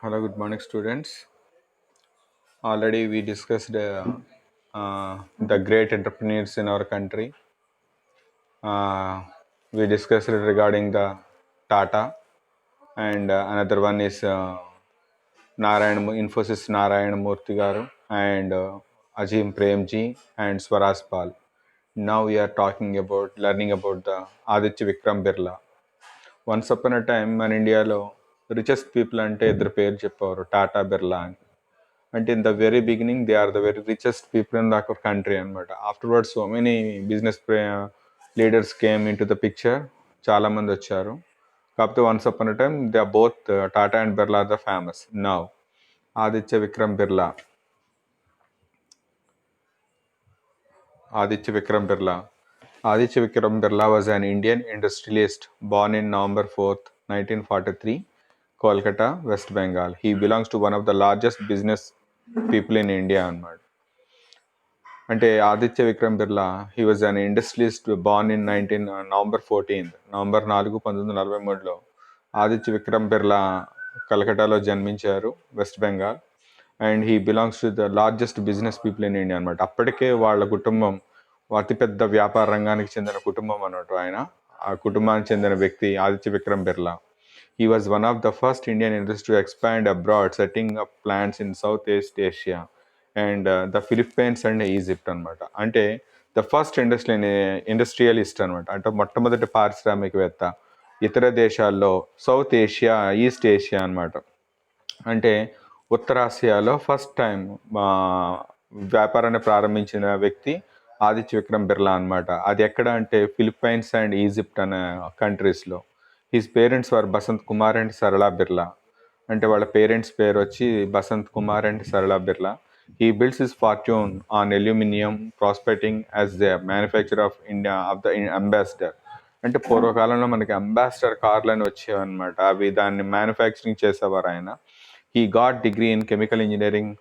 Hello, good morning, students. Already we discussed the great entrepreneurs in our country. Uh, we discussed regarding the Tata, and another one is Infosys Narayan Murthy garu, and Ajim Premji and Swaraj Pal. Now we are talking about learning about the Aditya Vikram Birla. Once upon a time మన ఇండియాలో richest people అంటే ఇద్దరు పేరు చెప్పారు, టాటా బిర్లా అని. అంటే in the very beginning they are the very richest people in the country అనమాట. Afterwards so many business leaders came in to the picture. చాలామంది వచ్చారు. కాకపోతే once upon a time they are both Tata and Birla are the famous. Now Aditya Vikram Birla. Aditya Vikram Birla. Aditya Vikram Birla was an Indian industrialist born in November 4th, 1943, Kolkata, West Bengal. He belongs to one of the largest business people in India. అంటే Aditya Vikram Birla, he was an industrialist born in November 4, 1943లో ఆదిత్య విక్రమ్ బిర్లా కలకటాలో జన్మించారు, West Bengal. And he belongs to the largest business people in India అనమాట. అప్పటికే వాళ్ళ కుటుంబం అతిపెద్ద వ్యాపార రంగానికి చెందిన కుటుంబం అన్నట్టు. ఆ కుటుంబానికి చెందిన వ్యక్తి Aditya Vikram Birla. He was one of the first Indian industry to expand abroad, setting up plants in Southeast Asia and the Philippines and Egypt అనమాట. అంటే ద ఫస్ట్ ఇండస్ట్రియలిస్ట్ అనమాట. అంటే మొట్టమొదటి పారిశ్రామికవేత్త ఇతర దేశాల్లో సౌత్ ఏషియా, ఈస్ట్ ఏషియా అనమాట. అంటే ఉత్తరాసియాలో ఫస్ట్ టైం వ్యాపారాన్ని ప్రారంభించిన వ్యక్తి ఆదిత్య విక్రమ్ బిర్లా అనమాట. అది ఎక్కడ అంటే ఫిలిప్పైన్స్ అండ్ ఈజిప్ట్ అనే కంట్రీస్లో. His parents were Basant Kumar and Sarala Birla. అంటే వాళ్ళ పేరెంట్స్ పేరు వచ్చి Basant Kumar and Sarala Birla. He builds his fortune on aluminium prospecting as the manufacturer of India of the ambassador. అంటే పూర్వకాలంలో మనకి అంబాసిడర్ కార్లు అని వచ్చేవన్నమాట. అవి దాన్ని మ్యానుఫ్యాక్చరింగ్ చేసేవారు ఆయన. He got degree in chemical engineering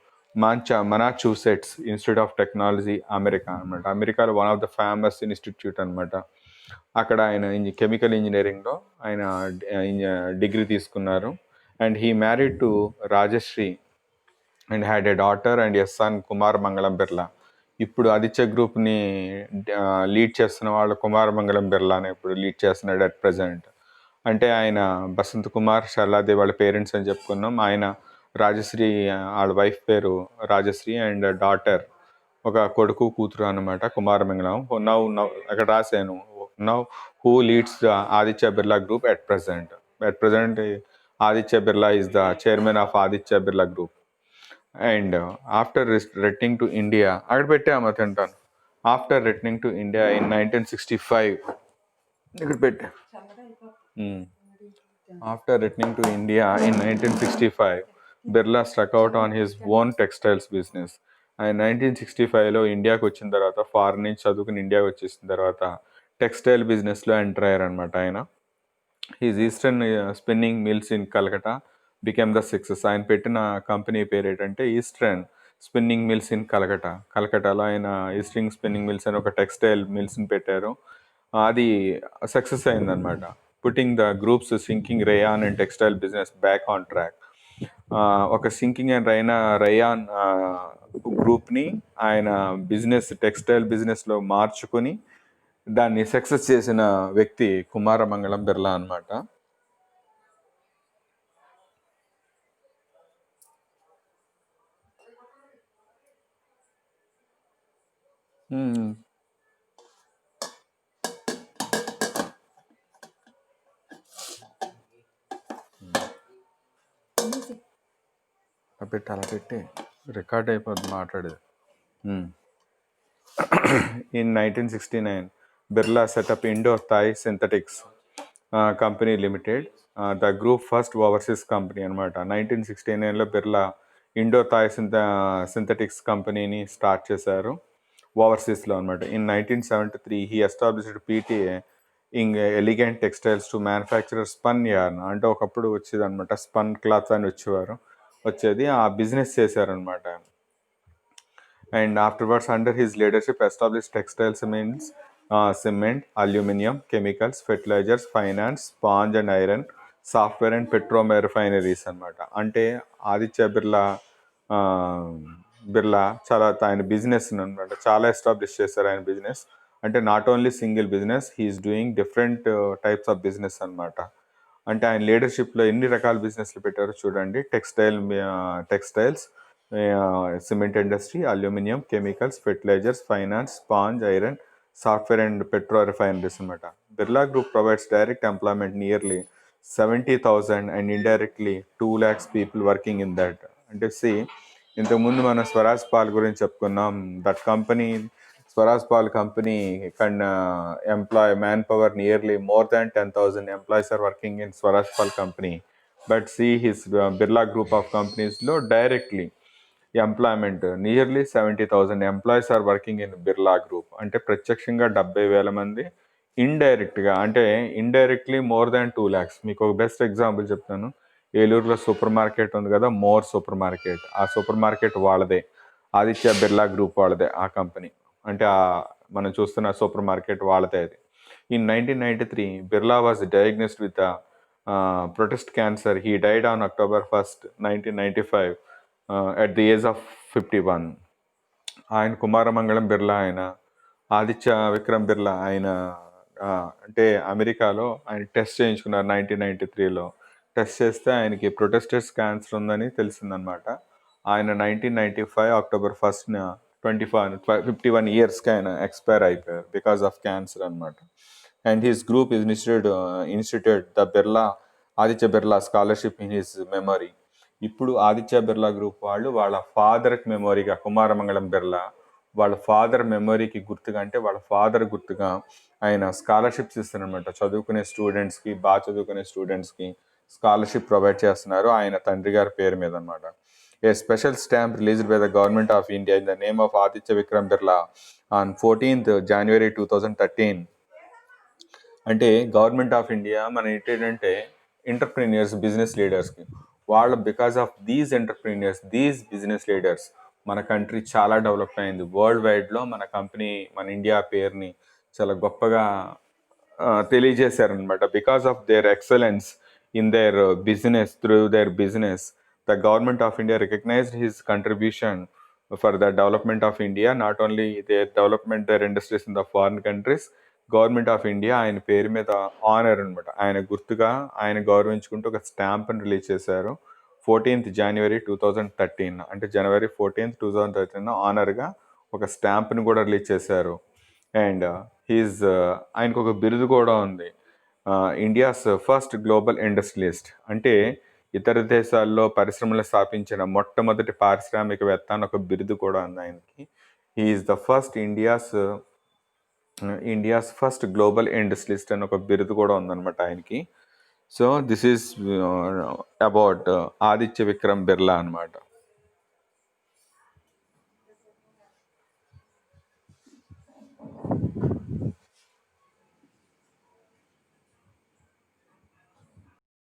Massachusetts Institute of Technology, America అనమాట. అమెరికాలో one of the famous institute అనమాట. అక్కడ ఆయన కెమికల్ ఇంజనీరింగ్లో ఆయన డిగ్రీ తీసుకున్నారు. And he married to Rajashree and had a daughter and a son Kumar Mangalam Birla. ఇప్పుడు ఆదిత్య గ్రూప్ని లీడ్ చేస్తున్న వాళ్ళు కుమార్ మంగళం బిర్లాని ఇప్పుడు లీడ్ చేస్తున్నాడు అట్ ప్రజెంట్. అంటే ఆయన బసంత్ కుమార్ షర్లాదేవి వాళ్ళ పేరెంట్స్ అని చెప్పుకున్నాం. ఆయన రాజశ్రీ, వాళ్ళ వైఫ్ పేరు రాజశ్రీ అండ్ డాటర్, ఒక కొడుకు కూతురు అనమాట, కుమార్ మంగళం. నౌ అక్కడ రాశాను, now who leads the Aditya Birla group at present Aditya Birla is the chairman of Aditya Birla group. And after returning to India, అక్కడ పెట్టాము తింటాను. After returning to India in 1965, ఇక్కడ పెట్టా. After returning to India in 1965, Birla struck out on his own textiles business. ఆయన 1965లో ఇండియాకి వచ్చిన తర్వాత, foreign నుంచి చదువుకుని ఇండియాకి వచ్చేసిన తర్వాత టెక్స్టైల్ బిజినెస్లో ఎంటర్ అయ్యారనమాట ఆయన. His Eastern Spinning Mills in Kolkata became the success. ఆయన పెట్టిన కంపెనీ పేరు ఏంటంటే ఈస్టర్న్ స్పిన్నింగ్ మిల్స్ ఇన్ కలకటాలో ఆయన ఈస్టర్న్ స్పిన్నింగ్ మిల్స్ అని ఒక టెక్స్టైల్ మిల్స్ని పెట్టారు. అది సక్సెస్ అయిందనమాట. Putting the groups sinking rayon and textile business back on track. ఒక సింకింగ్ అండ్ రేయాన్ గ్రూప్ని ఆయన టెక్స్టైల్ బిజినెస్లో మార్చుకొని దాన్ని సక్సెస్ చేసిన వ్యక్తి కుమార మంగళం బిర్లా అనమాట. అలా పెట్టి రికార్డ్ అయిపోద్ది మాట్లాడేది. In 1969, Birla set up Indo-Thai Synthetics Company Limited, the group first overseas company అనమాట. 1969లో బిర్లా ఇండో-థాయ్ సింథటిక్స్ కంపెనీని స్టార్ట్ చేశారు ఓవర్సీస్లో అనమాట. In 1973 he established PTA in Elegant Textiles to manufacturer spun yarn. అంటే ఒకప్పుడు వచ్చేది అనమాట, స్పన్ క్లాత్ అని వచ్చేది, ఆ బిజినెస్ చేశారనమాట. And afterwards, under his leadership, established textiles means cement, aluminium, chemicals, fertilizers, finance, sponge and iron, software and petro refineries అనమాట. అంటే ఆదిత్య ఆ, బిర్లా చాలా ఆయన బిజినెస్ అనమాట చాలా ఎస్టాబ్లిష్ చేశారు ఆయన బిజినెస్. అంటే not only single business, he's doing different types of business అనమాట. అంటే ఆయన లీడర్షిప్లో ఎన్ని రకాల బిజినెస్లు పెట్టారో చూడండి. Textiles, cement industry, aluminium, chemicals, fertilisers, finance, sponge, iron, software and petro refineries అనమాట. Birla group provides direct employment nearly 70,000 and indirectly 2 lakhs people working in that. అంటే ఇంతకుముందు మనం స్వరాజ్ పాల్ గురించి చెప్పుకున్నాం. That company, Swaraj Paul company can employ manpower nearly more than 10,000 employees are working in Swaraj Pal company. But see his Birla group of companies లో directly employment nearly 70,000 employees are working in Birla Group. అంటే ప్రత్యక్షంగా 70,000 మంది, ఇండైరెక్ట్గా అంటే indirectly more than 2 lakhs. మీకు ఒక best example చెప్తాను. ఏలూరులో సూపర్ మార్కెట్ ఉంది కదా, మోర్ సూపర్ మార్కెట్. ఆ సూపర్ మార్కెట్ వాళ్ళదే, ఆదిత్య బిర్లా గ్రూప్ వాళ్ళదే ఆ కంపెనీ. అంటే మనం చూస్తున్న సూపర్ మార్కెట్ వాళ్ళదే అది. In 1993 Birla was diagnosed with protest cancer. He died on October 1st, 1995 at the age of 51. ఆయన కుమారమంగళం బిర్లా, ఆయన ఆదిత్య విక్రమ్ బిర్లా, ఆయన అంటే అమెరికాలో ఆయన టెస్ట్ చేయించుకున్నారు 1993లో. టెస్ట్ చేస్తే ఆయనకి ప్రొటెస్టెస్ క్యాన్సర్ ఉందని తెలిసిందనమాట. ఆయన 1995 అక్టోబర్ 1st 51 ఇయర్స్కి ఆయన ఎక్స్పైర్ అయిపోయారు బికాస్ ఆఫ్ క్యాన్సర్ అనమాట. And his group institute the Birla Aditya Birla scholarship in his memory. ఇప్పుడు ఆదిత్య బిర్లా గ్రూప్ వాళ్ళు వాళ్ళ ఫాదర్కి మెమొరీగా, కుమారమంగళం బిర్లా వాళ్ళ ఫాదర్ మెమొరీకి గుర్తుగా, అంటే వాళ్ళ ఫాదర్ గుర్తుగా ఆయన స్కాలర్షిప్స్ ఇస్తారనమాట. చదువుకునే స్టూడెంట్స్కి, బాగా చదువుకునే స్టూడెంట్స్కి స్కాలర్షిప్ ప్రొవైడ్ చేస్తున్నారు ఆయన తండ్రి గారి పేరు మీద అనమాట. A special stamp released by the government of India in the name of Aditya Vikram Birla on 14th January 2013. అంటే గవర్నమెంట్ ఆఫ్ ఇండియా మన ఏంటంటే ఎంటర్ప్రీనియర్స్, బిజినెస్ లీడర్స్కి వాళ్ళు, because of these entrepreneurs, these business leaders మన కంట్రీ చాలా డెవలప్ అయింది. వరల్డ్ వైడ్లో మన కంపెనీ, మన ఇండియా పేరుని చాలా గొప్పగా తెలియజేశారనమాట. Because of their excellence in their business, through their business, the government of India recognised his contribution for the development of India, not only their development, their industries in the foreign countries. Government of India ఆయన పేరు మీద honour అనమాట, ఆయన గుర్తుగా ఆయన గౌరవించుకుంటూ ఒక స్టాంప్ని release చేశారు 14th January 2013. అంటే జనవరి 14th 2013 ఆనర్గా ఒక స్టాంప్ని కూడా రిలీజ్ చేశారు. అండ్ ఆయనకు ఒక బిరుదు కూడా ఉంది, ఇండియాస్ ఫస్ట్ గ్లోబల్ ఇండస్ట్రియలిస్ట్. అంటే ఇతర దేశాల్లో పరిశ్రమలు స్థాపించిన మొట్టమొదటి పారిశ్రామికవేత్త అని ఒక బిరుదు కూడా ఉంది ఆయనకి. He is the first India's first global industrialist అని ఒక బిరుదు కూడా ఉందన్నమాట ఆయనకి. So this is about Aditya Vikram Birla అనమాట.